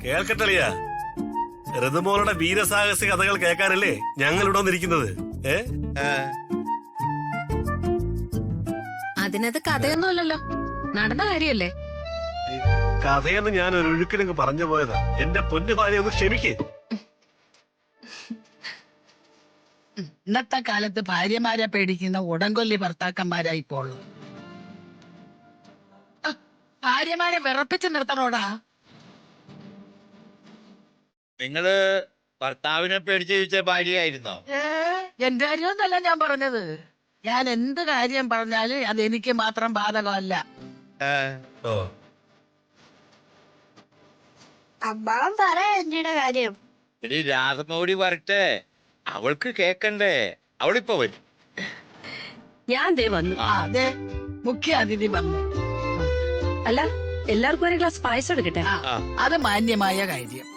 കേൾക്കട്ടളിയാ, ഋതുമോളുടെ വീരസാഹസിക കഥകൾ കേൾക്കാനല്ലേ ഞങ്ങൾ ഇവിടെ വന്നിരിക്കുന്നത്. അതിനത് കഥയൊന്നുമല്ലല്ലോ, നടന്ന കാര്യല്ലേ. കഥയെന്ന് ഞാൻ ഒരു ഒഴുക്കിനങ്ങ് പറഞ്ഞു പോയതാ. എന്റെ പൊന്നു ഭാര്യ ഒന്ന് ക്ഷമിക്കേ. ഇന്നത്തെ കാലത്ത് ഭാര്യമാരെ പേടിക്കുന്ന ഉടങ്കൊല്ലി ഭർത്താക്കന്മാരായി പോളൂ. ഭാര്യമാരെ വിറപ്പിച്ച് നിർത്തണോടാ. നിങ്ങള് ഭർത്താവിനെ പേടിച്ച് ചോദിച്ച ഭാര്യയായിരുന്നോ? എന്റെ കാര്യമൊന്നല്ല ഞാൻ പറഞ്ഞത്. ഞാൻ എന്ത് കാര്യം പറഞ്ഞാലും അത് എനിക്ക് മാത്രം ബാധകമല്ല. അമ്മാവൻ പറ എന്റെ കാര്യം. ഇനി രാധമോടി വരട്ടെ, അവൾക്ക് കേക്കണ്ടേ. അവളിപ്പോ വരും. ഞാൻ ദേ വന്നു. അതെ, മുഖ്യ അതിഥി വന്നു. അല്ല, എല്ലാവർക്കും ഒരു ഗ്ലാസ് പായസം എടുക്കട്ടെ. അത് മാന്യമായ കാര്യം.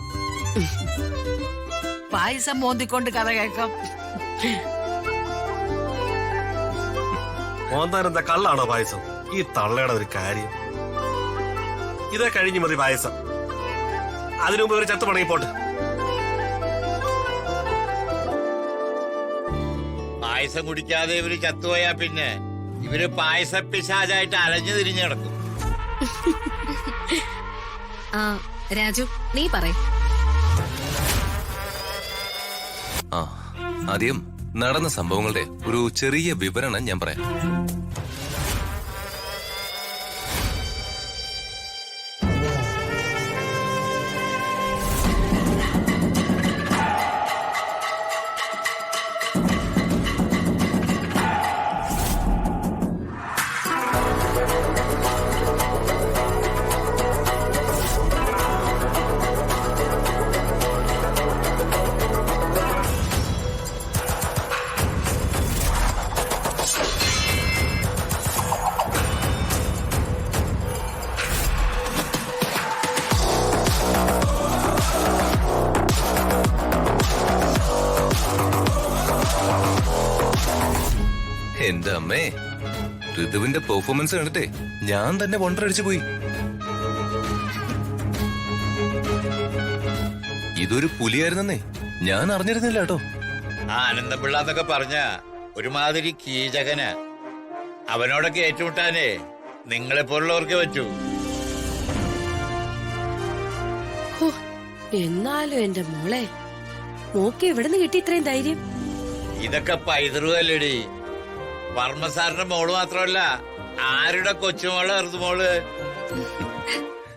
പായസം മോന്തിക്കൊണ്ട് കഥ കേൾക്കാം. മോന്താനെന്താ കള്ളാണോ പായസം? ഈ തള്ളയുടെ ഒരു കാര്യം. ഇതേ കഴിഞ്ഞു മതി പായസം. അതിനു മുമ്പ് ഒരു ചത്തു പണങ്ങി പോട്ടെ. പായസം കുടിക്കാതെ ഇവര് ചത്തുപോയാ പിന്നെ ഇവര് പായസ പിശാചായിട്ട് അലഞ്ഞു തിരിഞ്ഞു കിടക്കും. ആ രാജു, നീ പറ. ആദ്യം നടന്ന സംഭവങ്ങളുടെ ഒരു ചെറിയ വിവരണം ഞാൻ പറയാം. എന്റെ അമ്മേ, ഋതുവിന്റെ പെർഫോമൻസ് കണ്ടിട്ടേ ഞാൻ തന്നെ വണ്ടറടിച്ചു പോയി. ഇതൊരു പുലിയായിരുന്നേ ഞാൻ അറിഞ്ഞിരുന്നില്ല കേട്ടോ. ആനന്ദപിള്ള എന്നൊക്കെ പറഞ്ഞ ഒരുമാതിരി കീചകന്. അവനോടൊക്കെ ഏറ്റുമുട്ടാനേ നിങ്ങളെ പോലുള്ളവർക്ക് പറ്റൂ. എന്നാലും എന്റെ മോളെ, മോക്ക് എവിടെ നിന്ന് കിട്ടി ഇത്രയും ധൈര്യം? ഇതൊക്കെ പൈതൃകല്ലേടി. വർമ്മ സാറിന്റെ മോള് മാത്രമല്ല, ആരുടെ കൊച്ചുമോള് ഋതുമോള്.